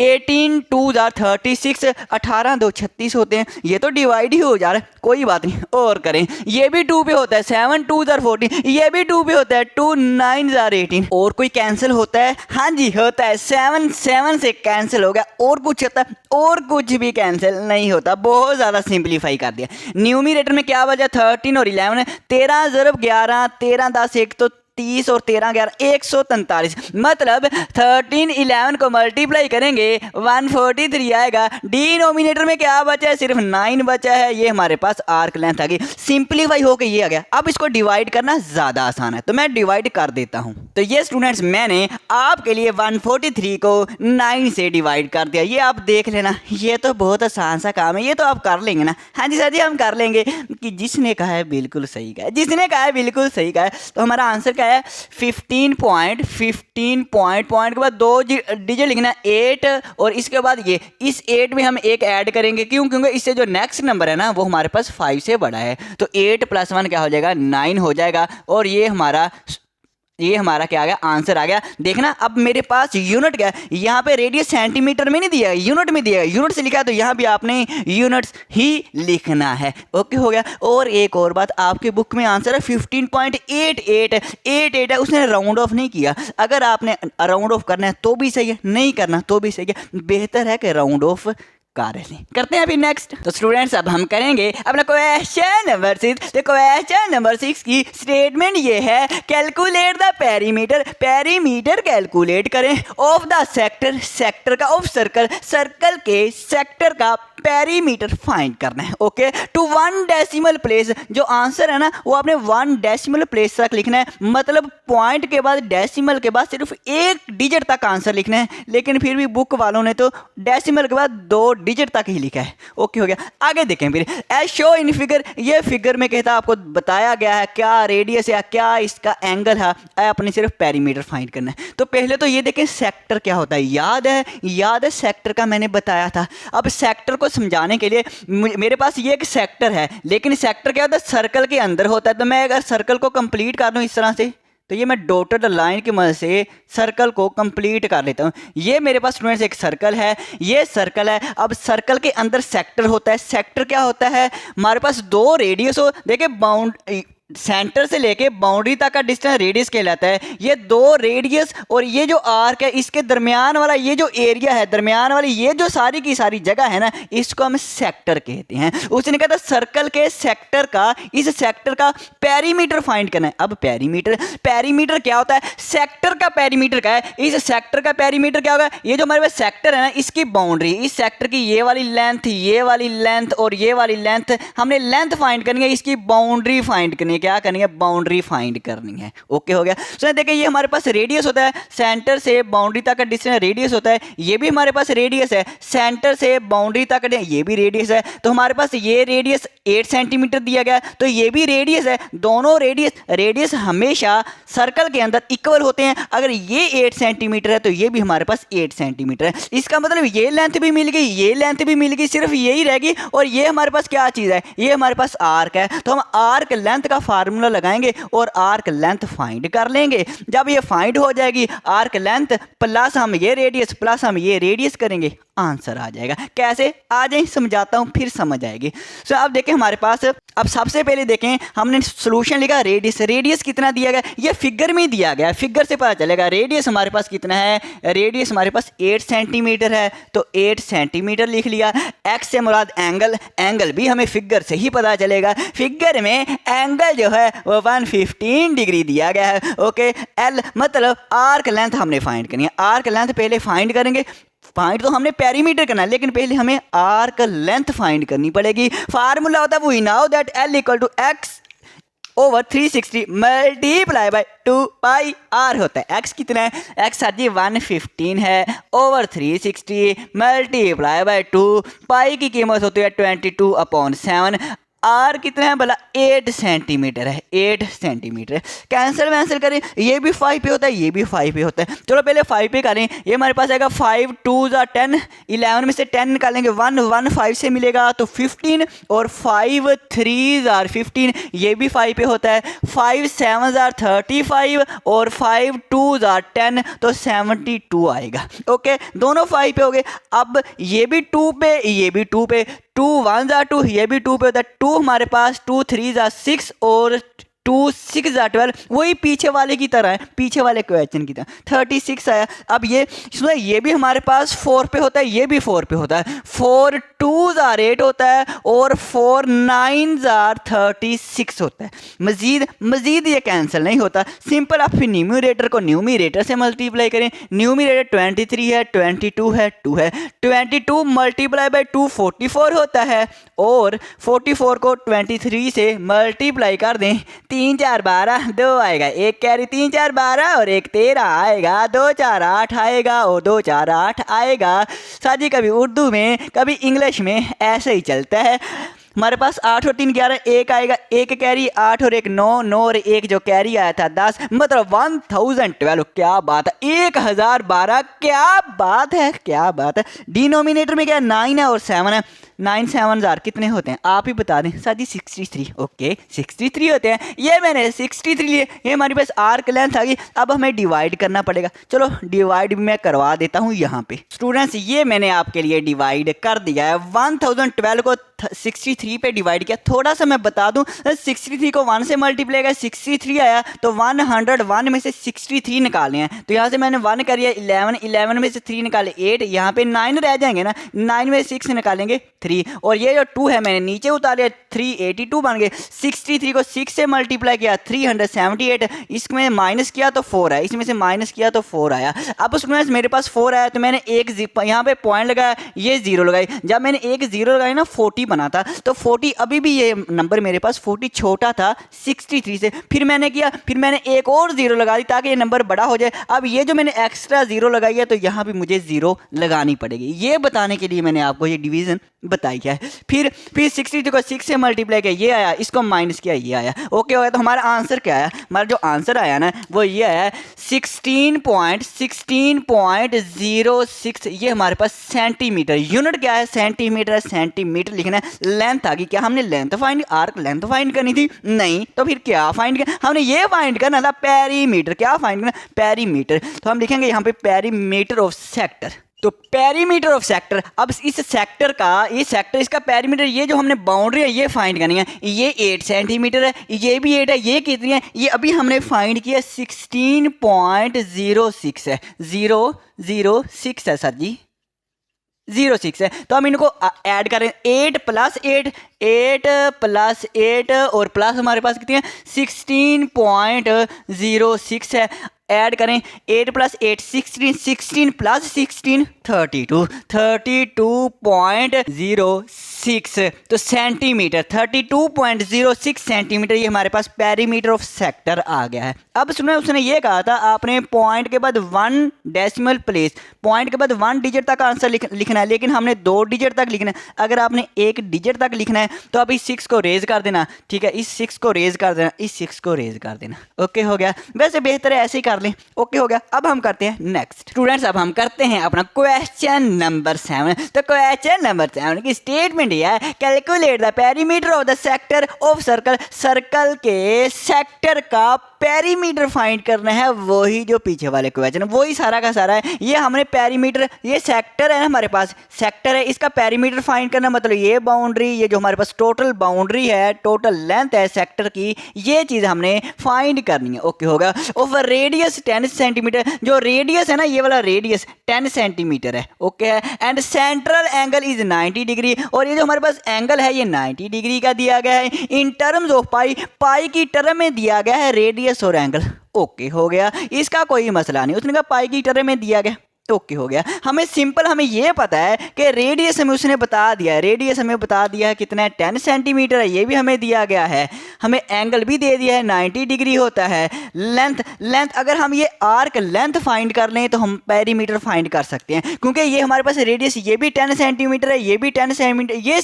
18 2 36, 18 2 36 होते हैं। ये तो डिवाइड ही हो जा रहा है, कोई बात नहीं, और करें। ये भी 2 पे होता है, 7 2 14, ये भी 2 पे होता है, 2 9 18। और कोई कैंसिल होता है, हाँ जी होता है, 7 से कैंसिल हो गया। और कुछ होता है, और कुछ भी कैंसिल नहीं होता। बहुत ज़्यादा सिंप्लीफाई कर दिया। न्यूमिनेटर में क्या बचा, 13 और 11, 13 × 11, 13 10 1 तो 30 और 13 11 143। मतलब 13 11 को मल्टीप्लाई करेंगे 143 आएगा। डिनोमिनेटर में क्या बचा है, सिर्फ 9 बचा है। ये हमारे पास आर्क लेंथ आ गई, सिंप्लीफाई होके ये आ गया। अब इसको डिवाइड करना ज़्यादा आसान है तो मैं डिवाइड कर देता हूँ। तो ये स्टूडेंट्स मैंने आपके लिए 143 को 9 से डिवाइड कर दिया। ये आप देख लेना, ये तो बहुत आसान सा काम है, ये तो आप कर लेंगे ना। हाँ जी सर जी हम कर लेंगे। कि जिसने कहा है बिल्कुल सही कहा है, जिसने कहा है बिल्कुल सही कहा है। तो हमारा आंसर क्या है, 15 पॉइंट के बाद 2 डिजिट लिखना 8, और इसके बाद ये इस 8 में हम एक ऐड करेंगे। क्योंकि इससे जो नेक्स्ट नंबर है ना वो हमारे पास 5 से बड़ा है, तो 8 + 1 क्या हो जाएगा, 9 हो जाएगा। और ये हमारा क्या आ गया, आंसर आ गया। देखना अब मेरे पास यूनिट क्या है, यहाँ पे रेडियस सेंटीमीटर में नहीं दिया है, यूनिट में दिया है। यूनिट से लिखा है तो यहाँ भी आपने यूनिट्स ही लिखना है। ओके हो गया। और एक और बात, आपके बुक में आंसर है 15.88 है, उसने राउंड ऑफ नहीं किया। अगर आपने राउंड ऑफ करना है तो भी सही है, नहीं करना तो भी सही है, बेहतर है कि राउंड ऑफ करते हैं अभी नेक्स्ट। तो स्टूडेंट्स अब हम करेंगे अपना क्वेश्चन नंबर 6। तो क्वेश्चन नंबर 6 की स्टेटमेंट ये है, कैलकुलेट द पेरीमीटर कैलकुलेट करें ऑफ द सेक्टर का, ऑफ सर्कल के सेक्टर का पेरीमीटर फाइंड करना है। Okay, to 1 decimal place. जो आंसर है ना वो आपने 1 डेसिमल प्लेस तक लिखना है। मतलब पॉइंट के बाद डेसिमल के बाद सिर्फ 1 डिजिट तक आंसर लिखना है। लेकिन फिर भी बुक वालों ने तो डेसिमल के बाद 2 डिजिट तक ही लिखा है। ओके हो गया। आगे देखें फिर, एज शो इन फिगर, ये फिगर में कहता है आपको बताया गया है क्या रेडियस या क्या इसका एंगल है, अपने सिर्फ पेरीमीटर फाइंड करना है। तो पहले तो ये देखें सेक्टर क्या होता है, याद है सेक्टर का मैंने बताया था। अब सेक्टर को समझाने के लिए मेरे पास ये एक सेक्टर है, लेकिन सेक्टर क्या होता है, सर्कल के अंदर होता है। तो मैं अगर सर्कल को कंप्लीट कर दूं इस तरह से, तो ये मैं डॉटेड लाइन की मदद से सर्कल को कंप्लीट कर लेता हूँ। ये मेरे पास स्टूडेंट्स एक सर्कल है, ये सर्कल है। अब सर्कल के अंदर सेक्टर होता है। सेक्टर क्या होता है, हमारे पास दो रेडियस हो, देखिए बाउंड सेंटर से लेके बाउंड्री तक का डिस्टेंस रेडियस कहलाता है। ये दो रेडियस और ये जो आर्क है, इसके दरमियान वाला ये जो एरिया है, दरमियान वाली ये जो सारी की सारी जगह है ना, इसको हम सेक्टर कहते हैं। उसने कहा था सर्कल के सेक्टर का, इस सेक्टर का पेरीमीटर फाइंड करना है। अब पेरीमीटर क्या होता है, सेक्टर का पेरीमीटर क्या है, इस सेक्टर का पेरीमीटर क्या होगा, ये जो हमारे पास सेक्टर है ना, इसकी बाउंड्री, इस सेक्टर की ये वाली लेंथ और ये वाली लेंथ, हमने लेंथ फाइंड करनी है, इसकी बाउंड्री फाइंड करनी है। क्या करनी है, बाउंड्री फाइंड करनी है। ओके हो गया। सो देखिए ये हमारे पास रेडियस होता है, सेंटर से बाउंड्री तक का डिस्टेंस रेडियस होता है। ये भी हमारे पास रेडियस है, सेंटर से बाउंड्री तक का ये भी रेडियस है। तो हमारे पास ये रेडियस 8 सेंटीमीटर दिया गया, तो ये भी रेडियस है। दोनों रेडियस हमेशा सर्कल के अंदर इक्वल होते हैं। अगर ये 8 सेंटीमीटर है तो ये भी हमारे पास 8 सेंटीमीटर है। इसका मतलब ये लेंथ भी मिल गई, ये लेंथ भी मिल गई, सिर्फ यही रहेगी। और ये हमारे पास क्या चीज़ है, ये हमारे पास आर्क है। तो हम आर्क लेंथ का फार्मूला लगाएंगे और आर्क लेंथ फाइंड कर लेंगे। जब ये फाइंड हो जाएगी आर्क लेंथ प्लस हम ये रेडियस प्लस हम ये रेडियस करेंगे, आंसर आ जाएगा। कैसे आ जाए समझाता हूं, फिर समझ आएगी। सो अब देखें हमारे पास, अब सबसे पहले देखें हमने सॉल्यूशन लिखा रेडियस कितना दिया गया, ये फिगर में दिया गया, फिगर से पता चलेगा रेडियस हमारे पास कितना है। रेडियस हमारे पास 8 सेंटीमीटर है, तो 8 सेंटीमीटर लिख लिया। एक्स से मुराद एंगल भी हमें फिगर से ही पता चलेगा। फिगर में एंगल जो है वो 115 डिग्री दिया गया है। ओके, एल मतलब आर्क लेंथ हमने फाइंड करनी है। आर्क लेंथ पहले फाइंड करेंगे, फाइंड तो हमने पेरीमीटर करना है, लेकिन पहले हमें आर्क लेंथ फाइंड करनी पड़ेगी। फार्मूला होता है we know that L equal to X over 360 multiply by 2 pi R होता है। एक्स कितना है, एक्स सर जी 115 है, ओवर 360 मल्टीप्लाई बाय 2, पाई की कीमत होती है 22/7। आर कितना है भला, 8 सेंटीमीटर है, 8 सेंटीमीटर। कैंसिल करें, ये भी 5 पे होता है, ये भी 5 पे होता है। चलो पहले 5 पे करें, ये हमारे पास आएगा 5 2 10, 11 में से 10 निकालेंगे, 1 5 से मिलेगा तो 15, और 5 3 15, ये भी 5 पे होता है। 5 7 35 और 5 2 10, तो 72 आएगा। ओके, दोनों 5 पे हो गए। अब ये भी 2 पे, ये भी 2 पे, 2 1 2, ये भी 2 पे होता है। 2 हमारे पास 2 3 6 और 2 6 12, वही पीछे वाले की तरह है, पीछे वाले क्वेश्चन की तरह 36 आया। अब ये सुनो, ये भी हमारे पास 4 पे होता है, ये भी 4 पे होता है। 4 2 8 होता है और 4 9 36 होता है। मजीद ये कैंसिल नहीं होता। सिंपल आप फिर न्यूमरेटर को न्यूमरेटर से मल्टीप्लाई करें। न्यूमरेटर 23 है, 22 है, 2 है। 22 मल्टीप्लाई बाय 2 44 होता है, और 44 को 23 से मल्टीप्लाई कर दें, 3 4 12, 2 आएगा, एक कैरी 3 4 12 और एक 13 आएगा, 2 4 8 आएगा और 2 4 8 आएगा। साजी कभी उर्दू में कभी इंग्लिश में ऐसे ही चलता है। हमारे पास 8 और 3 11, एक आएगा, एक कैरी 8 और एक 9, 9 और एक जो कैरी आया था 10, मतलब 1012। क्या बात है, 1012, क्या बात है, क्या बात है। डिनोमिनेटर में क्या 9 है और 7 है, 9 7 कितने होते हैं आप ही बता दें। साथ ही 63। ओके, 63 होते हैं। ये मैंने 63 लिए, ये हमारे पास आर्क लेंथ आ गई। अब हमें डिवाइड करना पड़ेगा। चलो डिवाइड भी मैं करवा देता हूँ यहाँ पे। स्टूडेंट्स ये मैंने आपके लिए डिवाइड कर दिया है। 1012 को 63 पे डिवाइड किया। थोड़ा सा मैं बता दूं, 63 को 1 से मल्टीप्लाई किया, 63 आया, तो 101 में से 63 निकाले हैं। तो यहाँ से मैंने 1 कर दिया, 11 में से 3 निकाले 8, यहाँ पे 9 रह जाएंगे ना, 9 में से 6 निकालेंगे 3, और ये जो 2 है मैंने नीचे उतार लिया, 382 बन गए। 63 को 6 से मल्टीप्लाई किया 378, इसमें माइनस किया तो 4 है, इसमें से माइनस किया तो 4 आया। अब उसमें मेरे पास 4 आया, तो मैंने एक यहाँ पे पॉइंट लगाया, ये 0 लगाई। जब मैंने एक 0 लगाई ना, 40 बना था, तो 40 अभी भी ये नंबर मेरे पास 40 छोटा था 63 से। फिर मैंने किया, फिर मैंने एक और ज़ीरो लगा दी ताकि ये नंबर बड़ा हो जाए। अब ये जो मैंने एक्स्ट्रा ज़ीरो लगाई है तो यहाँ भी मुझे ज़ीरो लगानी पड़ेगी। ये बताने के लिए मैंने आपको ये डिवीज़न बताई है। फिर 63 को 6 से मल्टीप्लाई किया, ये आया, इसको माइनस किया, ये आया। ओके हो गया। तो हमारा आंसर क्या आया? हमारा जो आंसर आया ना वो ये आया 16.06। ये हमारे पास सेंटीमीटर, यूनिट क्या है? सेंटीमीटर। सेंटीमीटर लिखना है। लेंथ आ गई। क्या हमने length find, arc length find करनी थी? नहीं। तो फिर क्या फाइंड करना? हमने ये फाइंड करना था पेरीमीटर। क्या फाइंड करना? पेरीमीटर। तो हम लिखेंगे यहाँ पे पेरीमीटर ऑफ सेक्टर। तो पेरीमीटर ऑफ सेक्टर, अब इस सेक्टर का, ये सेक्टर, इसका पेरीमीटर, ये जो हमने बाउंड्री है ये फाइंड करनी है। ये 8 सेंटीमीटर है, ये भी 8 है, ये कितनी है? ये अभी हमने फाइंड किया 16.06 है। 006 है सर जी, 06 है। तो हम इनको ऐड करें, 8 प्लस 8, 8 प्लस 8 और प्लस हमारे पास कितनी है? 16.06 है। ऐड करें 8 प्लस 8 16, 16 प्लस 16 32, 32.06। तो सेंटीमीटर 32.06 सेंटीमीटर ये हमारे पास पेरीमीटर ऑफ सेक्टर आ गया है। अब सुनो, उसने ये कहा था आपने पॉइंट के बाद 1 डेसिमल प्लेस, पॉइंट के बाद 1 डिजिट तक आंसर लिखना है, लेकिन हमने 2 डिजिट तक लिखना है। अगर आपने 1 डिजिट तक लिखना है तो अब इस 6 को रेज कर देना, ठीक है, इस 6 को रेज कर देना, इस 6 को रेज कर देना। ओके हो गया। वैसे बेहतर है ऐसे ही कर लें। ओके हो गया। अब हम करते हैं नेक्स्ट। स्टूडेंट्स अब हम करते हैं अपना क्वेश्चन नंबर 7। तो क्वेश्चन नंबर 7 की स्टेटमेंट ये है, calculate the perimeter of the sector of circle. Circle के सेक्टर का पेरीमीटर फाइंड करना है, वही जो पीछे वाले क्वेश्चन, वही सारा का सारा है। ये हमने पेरीमीटर, ये सेक्टर है ना हमारे पास, सेक्टर है, इसका पेरीमीटर फाइंड करना मतलब ये बाउंड्री, ये जो हमारे पास टोटल बाउंड्री है, टोटल लेंथ है सेक्टर की, ये चीज़ हमने फाइंड करनी है। ओके होगा। ओवर रेडियस 10 सेंटीमीटर, जो रेडियस है ना ये वाला रेडियस 10 सेंटीमीटर है। ओके है। And central angle is 90 degree, और ये जो हमारे पास एंगल है ये 90 डिग्री का दिया गया है। इन टर्म्स ऑफ पाई, पाई की टर्म में दिया गया है रेडियस और एंगल। ओके हो गया, इसका कोई मसला नहीं। उसने कहा पाई की टर्म में दिया गया, ओके हो गया। हमें सिंपल, हमें ये पता है कि रेडियस हमें उसने बता दिया है, रेडियस हमें बता दिया है कितना है, 10 सेंटीमीटर है, ये भी हमें दिया गया है। हमें एंगल भी दे दिया है 90 डिग्री होता है। लेंथ अगर हम ये आर्क लेंथ फाइंड कर लें तो हम पेरीमीटर फाइंड कर सकते हैं, क्योंकि ये हमारे पास रेडियस ये भी 10 सेंटीमीटर है, ये भी 10 सेंटीमीटर, ये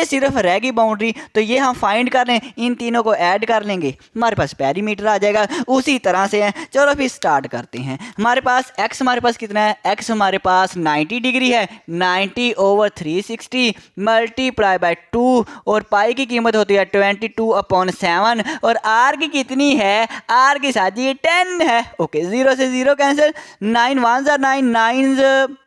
सिर्फ रहेगी बाउंड्री। तो ये हम फाइंड कर लें, इन तीनों को ऐड कर लेंगे, हमारे पास पेरीमीटर आ जाएगा। उसी तरह से है। चलो फिर स्टार्ट करते हैं। हमारे पास एक्स, हमारे पास कितना है? एक्स हमारे पास 90 डिग्री है, 90/360 मल्टीप्लाई बाय 2, और पाई की कीमत होती है 22/7, और आर की कितनी है? आर की साजी 10 है। ओके, 0 से 0 कैंसिल, 9 1 9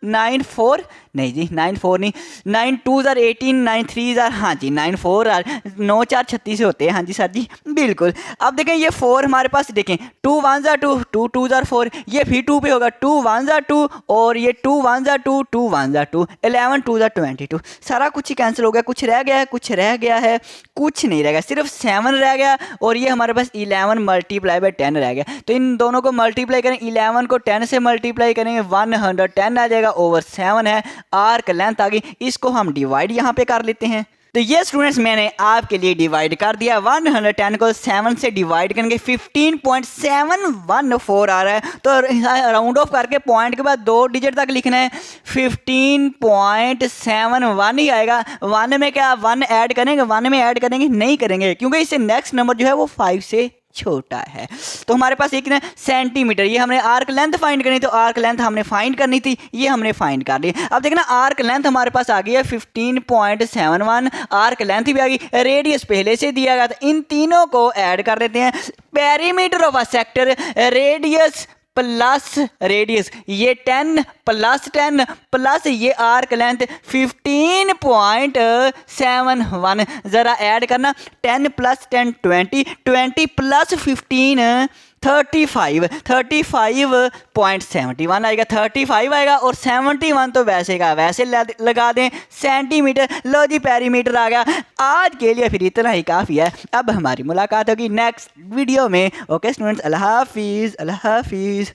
9 4, नहीं जी 9 4 नहीं, 9 2 18, 9 3 हाँ जी 9 4 9 4 36 होते हैं। हाँ जी सर जी बिल्कुल। अब देखें ये 4 हमारे पास, देखें 2 1 2, 2 2 4, ये फिर 2 पे होगा, 2 1 2, और ये 2 1 2, 2 1 2, 11 2 22। सारा कुछ ही कैंसिल हो गया। कुछ रह गया है? कुछ रह गया है? कुछ नहीं रह गया, सिर्फ 7 रह गया, और ये हमारे पास 11 मल्टीप्लाई बाय 10 रह गया। तो इन दोनों को मल्टीप्लाई करें, 11 को 10 से मल्टीप्लाई करेंगे, 110 आ जाएगा, ओवर 7 है। आर्क लेंथ आ गई, इसको हम डिवाइड यहाँ पे कर लेते हैं। तो ये स्टूडेंट्स मैंने आपके लिए डिवाइड कर दिया। 110 को 7 से डिवाइड करेंगे, 15.714 आ रहा है। तो राउंड ऑफ करके पॉइंट के बाद 2 डिजिट तक लिखना है, 15.71 ही आएगा। 1 में क्या 1 ऐड करेंगे? 1 में ऐड करेंगे नहीं करेंगे, क्योंकि इससे नेक्स्ट नंबर जो है वो 5 से छोटा है। तो हमारे पास एक ना सेंटीमीटर, ये हमने आर्क लेंथ फाइंड करनी, तो आर्क लेंथ हमने फाइंड करनी थी, ये हमने फाइंड कर ली। अब देखना आर्क लेंथ हमारे पास आ गई है 15.71, आर्क लेंथ भी आ गई, रेडियस पहले से दिया गया था। इन तीनों को ऐड कर लेते हैं। Perimeter of a sector, radius plus radius, ये 10 प्लस 10 प्लस ये आर्क लेंथ 15.71। ज़रा ऐड करना, 10 प्लस 10 20, 20 प्लस 15 35.71 आएगा, 35 आएगा, और 71 तो वैसे का वैसे लगा दें सेंटीमीटर। लो जी पेरीमीटर आ गया। आज के लिए फिर इतना ही काफ़ी है। अब हमारी मुलाकात होगी नेक्स्ट वीडियो में। ओके स्टूडेंट्स, अल्लाह हाफिज़, अल्लाह हाफिज़।